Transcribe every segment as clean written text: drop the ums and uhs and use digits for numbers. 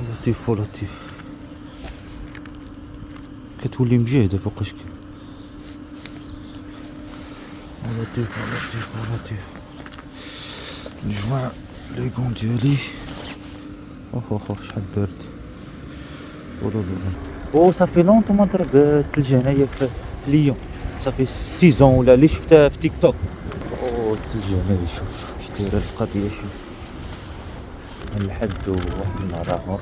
لطيف ولطيف كتولي مجهدة فوقاش لطيف ولطيف ولطيف نجمع ليكون ديالي. اوه شحال درت او صافي لونطو ما ضرب الثلج هنايا في ليون، صافي سيزون ولا اللي شفتها في تيك توك. او الثلج هنايا شوف كي دايره القضيه، شوف من الحد وواحد النهار اخر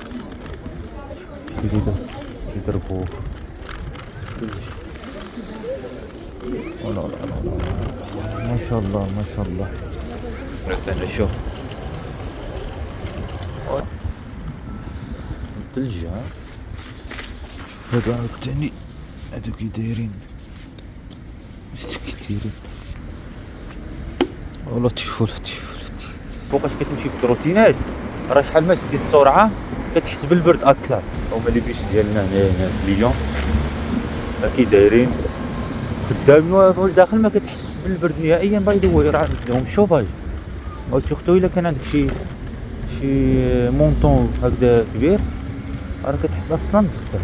يضربوا الثلج. لا لا لا ما شاء الله ما شاء الله. انا شوف الثلج، ها شوف هادو عاوتاني هادو كي دايرين لطيف لطيف لطيف. فوقاش كتمشي بالروتينات راه شحال ما تدي السرعه كتحس بالبرد اكثر. هما لي بيش ديالنا هنا في ليون كي دايرين خدامين والداخل ما كتحس بالبرد نهائيا. باي ذا واي راه عندهم الشوفاج، او سورتو الا كان عندك شي مونطون هكذا كبير راه كتحس اصلا بزاف.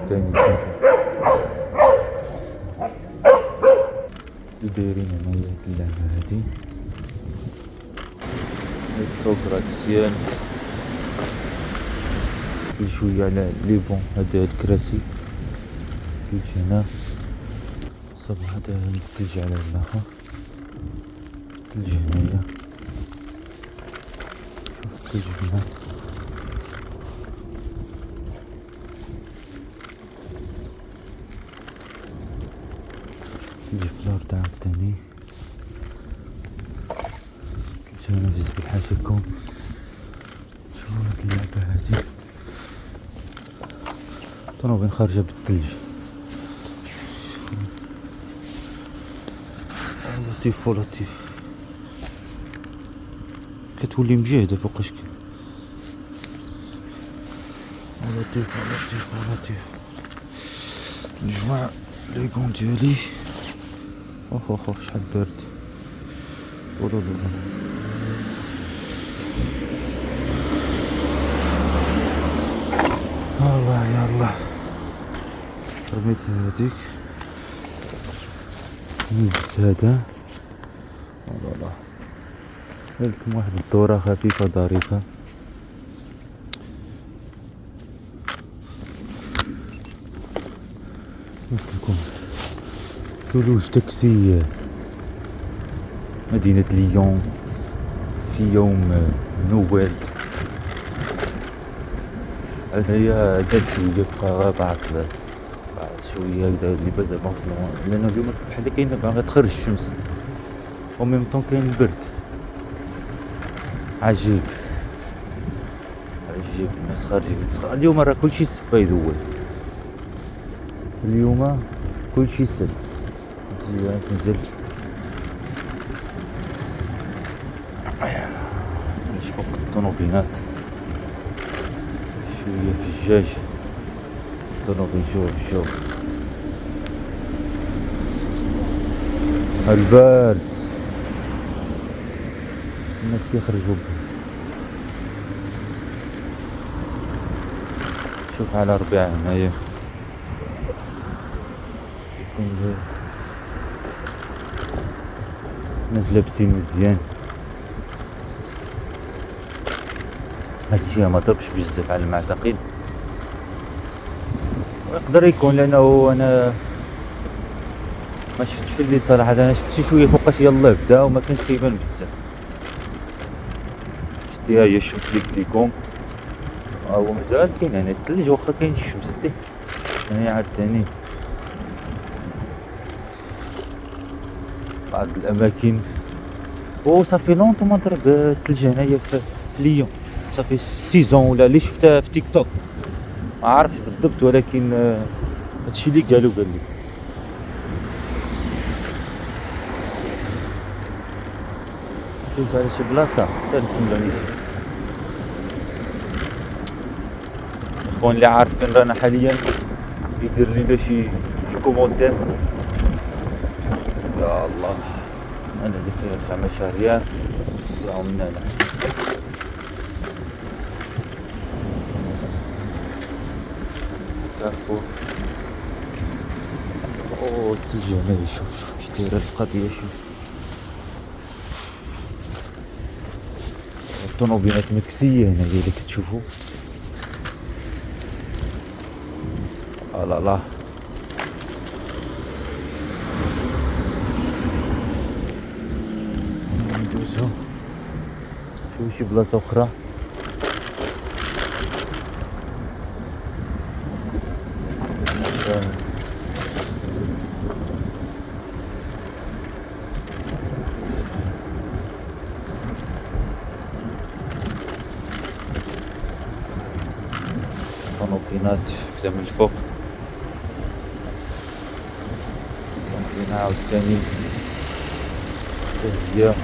ثاني دايرين هنايا اللعبه هادي البروغراتسيون شويه على لي بون. هذا الكراسي الثلج هنا صافي، هذا الثلج على الاخر الثلج هنايا. شوف الثلج هنا الثلج في الارض عاوتاني. الثلج هنا في زبل حاشيكم. شوفو هاد اللعبة هادي طنوبين خارجة بالثلج. لطيف ولطيف كتولي مجهدة فوقاش لطيف ولطيف ولطيف نجمع ليكون ديالي. اوه شحال درت الله يلا رميت هذيك نلبس هذا. والله لكم واحد الدورة خفيفة ظريفة. مثلكم ثلوج تاكسي مدينة ليون في يوم نويل. هنايا داب شويه بقى بعد شويه هكذا اللي بدا بونسلون، لانه اليوم بحال كاين باغا تخرج الشمس وميم طون كاين البرد. عجيب الناس خارجين اليوم راه كلشي سبا يدول. اليوم كلشي سب مزيان نزل فوق الطوموبيلات شويه في الجاج. طوموبيل شوف البرد الناس كيخرجوا. شوف على ربيع هنايا الناس لابسين مزيان. هاد الشيء ما طربش بزاف على ما اعتقد، ويقدر يكون لانه انا ما شفتش في الليل صراحه. انا شفت شي شويه فوقاش يلاه بدا وما كانش كيبان بزاف. شتيها هي الشمس اللي قلت لكم، هو مازال كاين هنا الثلج واخا كاين الشمس. هنا عاوتاني بعض الاماكن. او صافي لونطو ما ضرب الثلج هنايا في ليون، صافي سيزون ولا اللي شفتها في تيك توك ما عرفتش بالضبط، ولكن هادشي اللي قال لي دوز على شي بلاصه سالكم لانيش. الاخوان اللي عارفين رانا حاليا يدير لينا شي كومونتير. يا الله انا اللي كندفع مشاريع طلعوا من هنا. كارفور. اوه الثلج هنايا، شوف كي دايرة القضية. شوف الطوموبيلات مكسية هنا اللي كتشوفو. لا لا ندوزو شوف شي بلاصة أخرى. طوموبيلات بدا من الفوق، طوموبيلة عاوتاني حتى هي.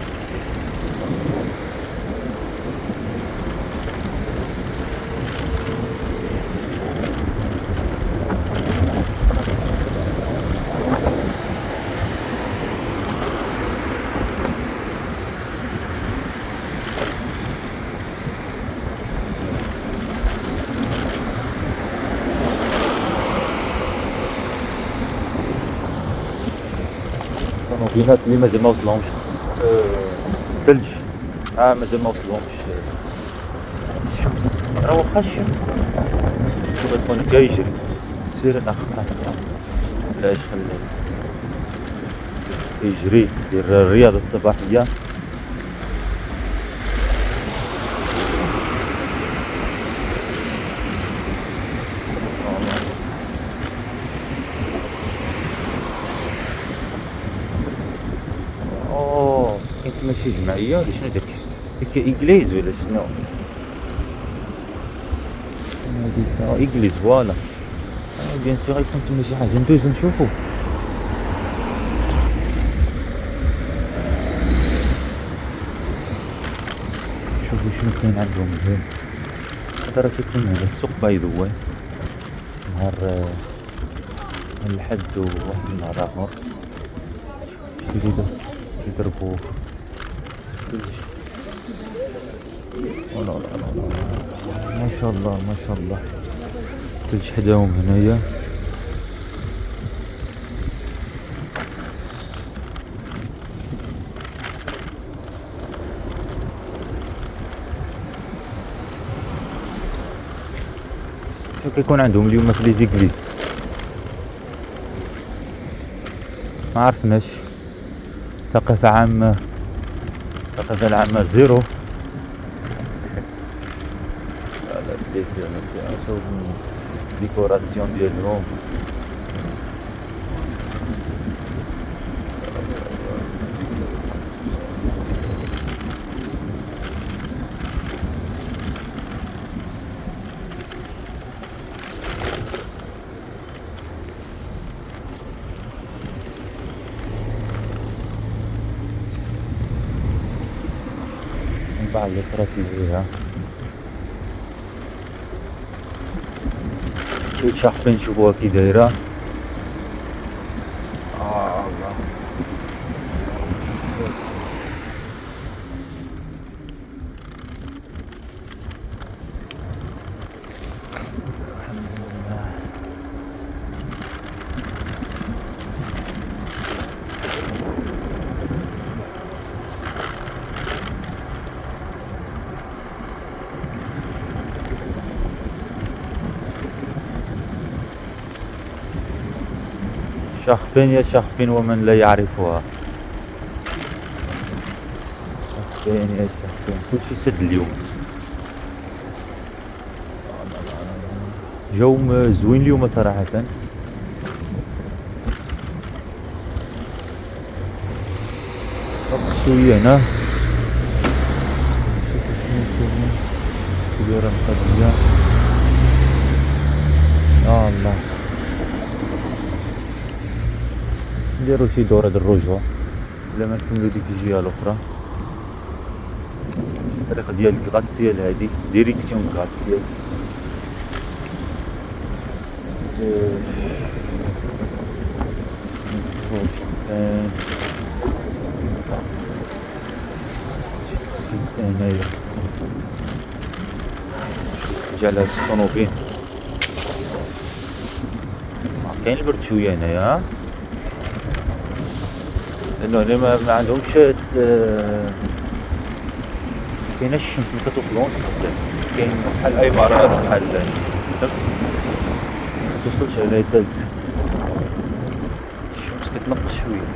الطوموبيلات اللي مازال ما وصلهمش الثلج، مازال ما وصلهمش الشمس. راه واخا الشمس شوف تكون كيجري سير ناخذ علاش خليه يجري يدير الرياضة الصباحية. اوه كاين ماشي جمعية ولا شنو داك إيكليز ولا شنو؟ هاديك إيكليز فوالا. بيان سور يكون تما شي حاجة، ندوزو نشوفو. شوفو شنو كاين عندهم هنا. هذا راه كيكون هنا السوق باي ذا واي، نهار الحد وواحد النهار آخر شي يضربو الثلج. لا لا لا ما شاء الله ما شاء الله، الثلج حداهم هنايا. شوف كيكون عندهم اليوم في لي زيكليز، ما عرفناش. ثقافة عامة، الثقافة العامة زيرو. على شوف الديكوراسيون ديالهم. بعض الكراسي فيها شي شاحبين، نشوفوها كي دايرة. الله شاخبين يا شاخبين ومن لا يعرفها. شاخبين يا شاخبين، كلشي سد اليوم. جو زوين اليوم صراحة. شوية هنا شوفو شنو كاين كي دايرة القضية. الله نديرو شي دورة د الرجوع بلا ما نكملو ديك الجهة الأخرى. الطريق ديال غاتسيال هادي ديريكسيون غاتسيال. هنايا جا على هاد الطوموبيل كاين البرد شويه هنايا، لانه هنا ما عندهمش كايناش الشمس، ما كتوصلهمش بزاف، كاين بحال الامارات بحال فهمت، ما توصلش على حتى لتحت، الشمس كتنقص شويه.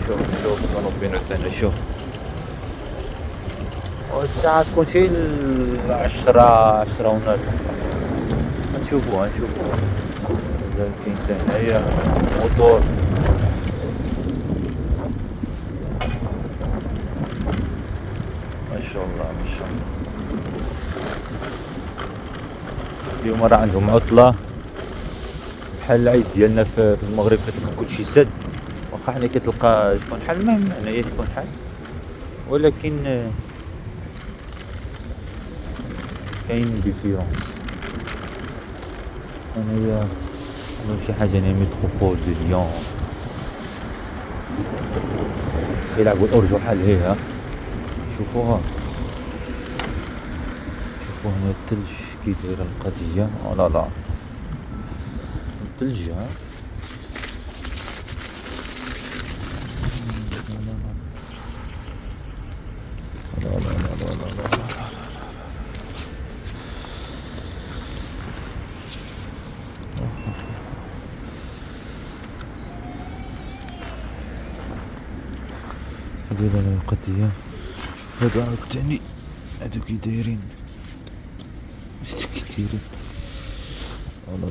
شوف الطوموبيل تاعنا، شوف والساعة تكون شي 10 ونص، غنشوفوها مازال كاين حتى هنايا موتور. ما شاء الله ما شاء الله. اليوم راه عندهم عطلة بحال العيد ديالنا في المغرب، كتلقى كلشي سد، واخا حنا كتلقى شكون حال المهم هنايا شكون حال، ولكن كاين ديفيرونس. هنايا عندهم شي حاجة هنا ميتروبول دو ليون، كيلعبوا الأرجحة لهيها، شوفوها شوفوا هنا الثلج كي دايرة القضية، لا لا الثلج ها. لا لا لا لا لا لا. هادي لا القضية، شوف هادو عاوتاني هادو كي دايرين، شتي كي دايرين والله.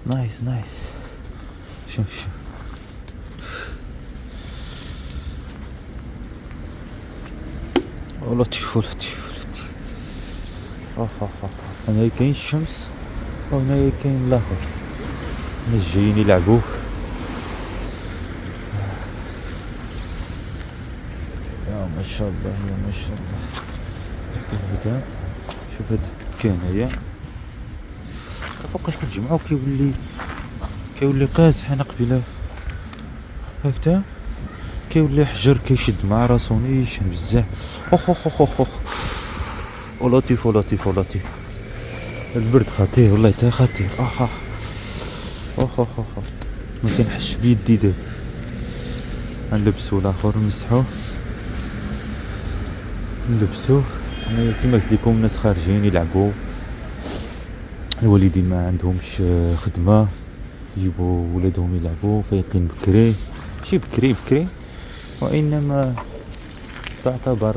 نايس نايس، شوف لطيف لطيف. هنايا كاين الشمس وهنايا كاين الاخر، الناس جايين يلعبوه. يا ما شاء الله يا ما شاء الله. هدا شوف هاد الدكان هنايا فوقاش كتجمعو كيولي قازح. انا قبيله هكذا كيولي حجر كيشد مع راسو نيشان بزاف. اخ ولطيف البرد خطير والله تا خطير. اخ ما كنحسش بيدي دابا. غنلبسو الاخر نلبسوه. انا كيما قلت لكم الناس خارجين يلعبوا، الوالدين ما عندهمش خدمه يجيبوا ولادهم يلعبوا، فايقين بكري، ماشي بكري وانما تعتبر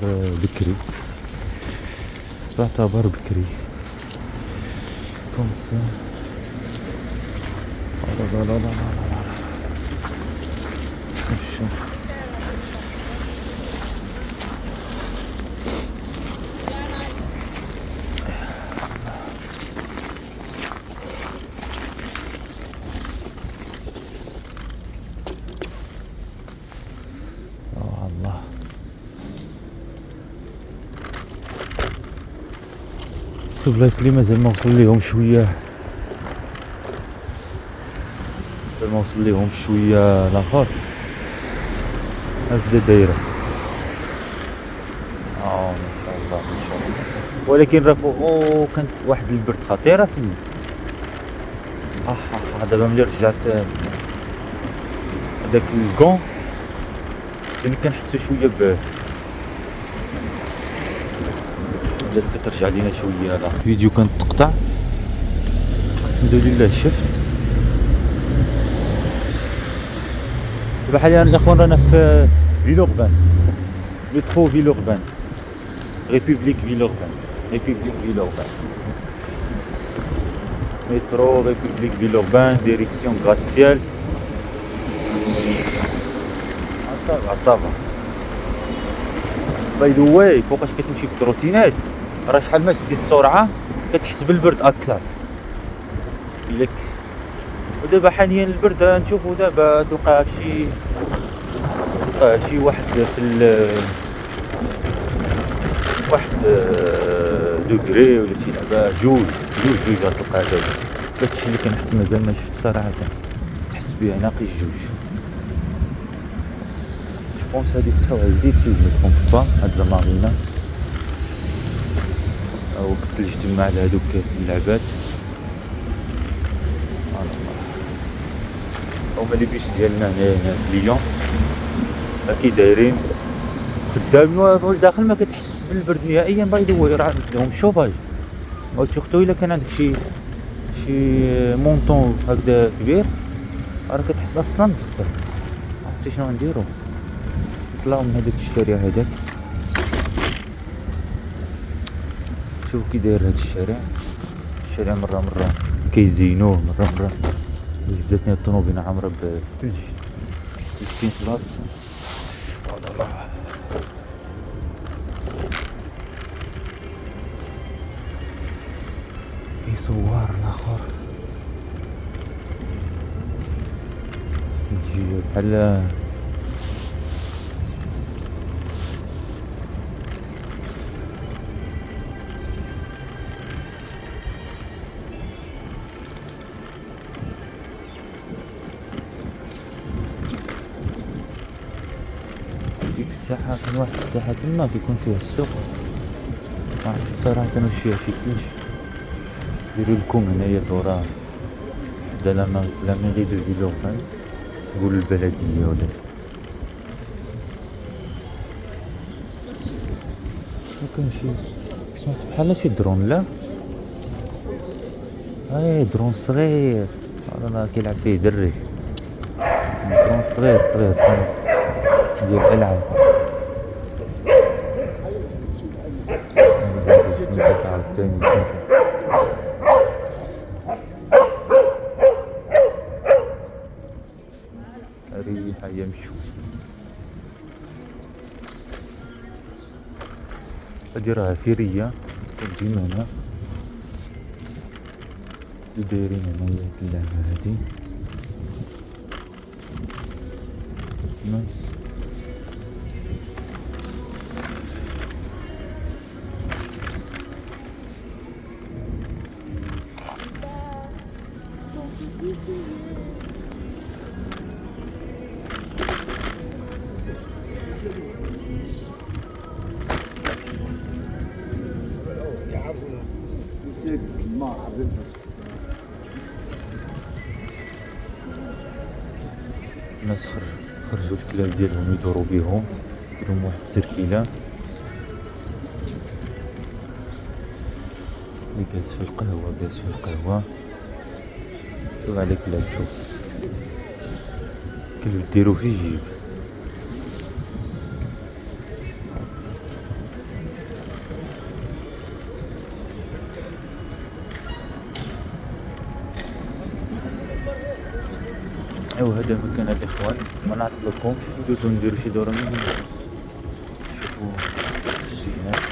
بكري كومسا. لا الله. شوف البلايص اللي مازال ما وصل ليهم شويه، الاخر هكذا دايره. ما شاء الله ولكن راه فوق كانت واحد البرد خطيره في دابا ملي رجعت هذاك الكون كنت كنحسو شويه بدات كترجع لينا شويه. هذا الفيديو كان تقطع الحمد لله. شفت دابا حاليا الاخوان رانا في فيلوربان، مترو فيلوربان، ريبوبليك فيلوربان، مترو ريبوبليك فيلوربان، ديريكسيون غراتسيال. صافا باي ذا واي. فوقاش كتمشي بالتروتينات راه شحال ما تدي السرعه كتحس بالبرد اكثر لك. ودابا حاليا البرد نشوفو دابا تلقاه شي واحد في واحد دوغري ولا شي لعبة جوج غتلقى دابا. داكشي اللي كنحس مازال ما شفت صراحة، تحس بيه ناقص جوج. جوبونس هادي فتحوها جديد سي جو مي ترومب با، هاد لا مارينا وقت الاجتماع لهادوك اللعبات. هما لي بيس ديالنا هنا في ليون كي دايرين خدامين والداخل ما كتحس بالبرد نهائيا. باي ذا واي راه عندهم الشوفاج، سورتو الا كان عندك شي مونطون هكذا كبير راه كتحس اصلا بالصهد. عرفتي شنو غنديرو؟ نطلعو من هذاك الشارع هذاك. شوف كي داير هاد الشارع مرة كيزينوه، مرة جبدتني الطوموبيله عامرة بالثلج. مسكين في الارض. الله كيصور الاخر تجي بحال ديك الساحة. كاين واحد الساحة تما كيكون فيها السوق، معرفتش صراحة واش فيها شي ثلج. ديرو لكم هنايا دورة دا لا ميري دو فيلوربان، نقول البلدية ولا كاين شي سمعت بحال شي درون. لا درون صغير راه كيلعب فيه دري، درون صغير ديال الالعاب. عاوتاني ريحة يمشو. هادي راه فيرية ديما هنا اللي دايرين هنايا هاد اللعبة هادي. الناس خرجوا الكلاب ديالهم يدوروا بيهم، يديرهم واحد السيركيلة. اللي جالس في القهوة شوف على كلاب، شوف كلب ديرو في جيب. ايوا هذا مكان الاخوان، ما نعطلكمش ندوزو نديرو شي دورة من هنا. شوفوا الزينات،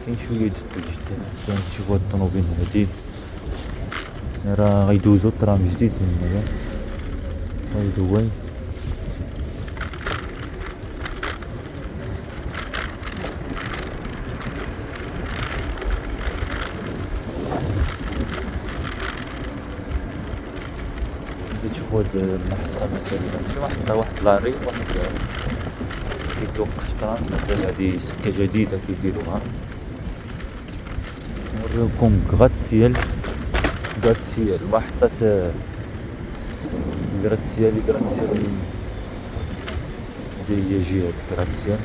كاين شوية د الثلج حتى تشوفوا هاد الطوموبيل هادي راه غيدوزو الترام جديد هنايا. باي ذا واي تشوفوا هاد المحطة مثلا، ماشي محطة، واحد لاري، واحد كيتوقف الترام مثلا. هادي سكة جديدة كيديروها. نوريكم غراتسيال محطة غراتسيال هي جهة غراتسيال.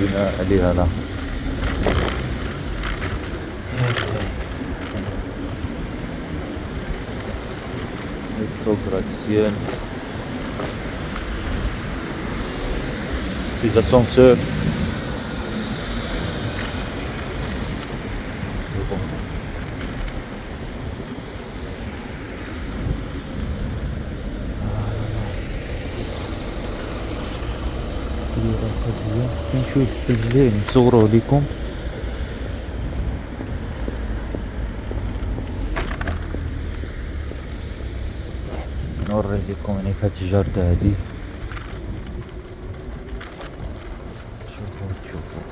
بنا عليها لا مترو غراتسيال، les ascenseurs. كاين شوية الثلج لين نصوروه ليكم. نوري لكم يعني في هاد الجردة هادي. شوفوا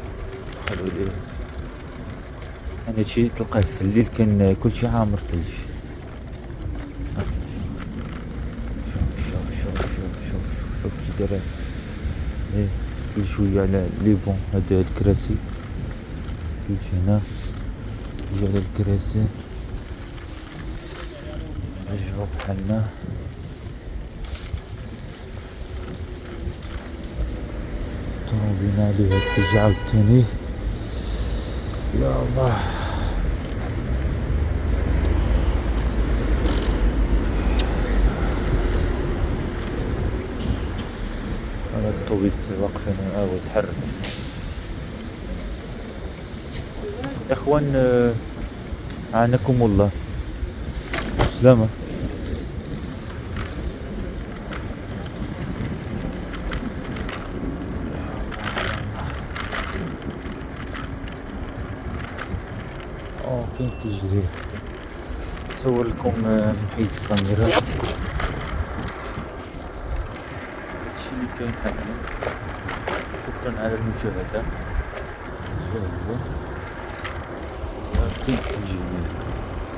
خلو لي يعني هادشي تلقاه في الليل كان كلشي عامر تلج. شوف كي داير كل شوية على لي بون. هاد الكراسي تلج هنا يجي على الكراسي نرجعو بحالنا. طوموبينا عليها التلج عاوتاني يا الله. هذا الطوبيس واقفين يتحرك. يا اخوان عانكم الله سلامة. كاين تجري نصور لكم من حيث الكاميرا هادشي اللي كاين حاليا. شكرا على المشاهدة. كاين تجري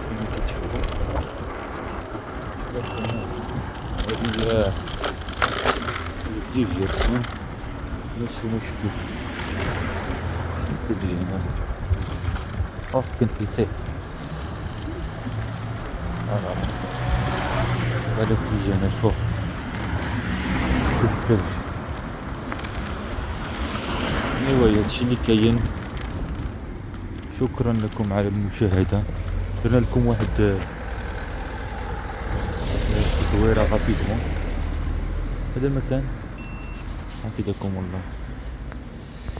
كما كتشوفوا هادي ديفياسيون ماشي مشكل. تجري هنا كنت يطيح هذا التلج هنا الفوق. شوف التلج. ايوا هادشي اللي كاين. شكرا لكم على المشاهدة. درنا لكم واحد تدويرة غابيدمون. هذا المكان حفظكم الله.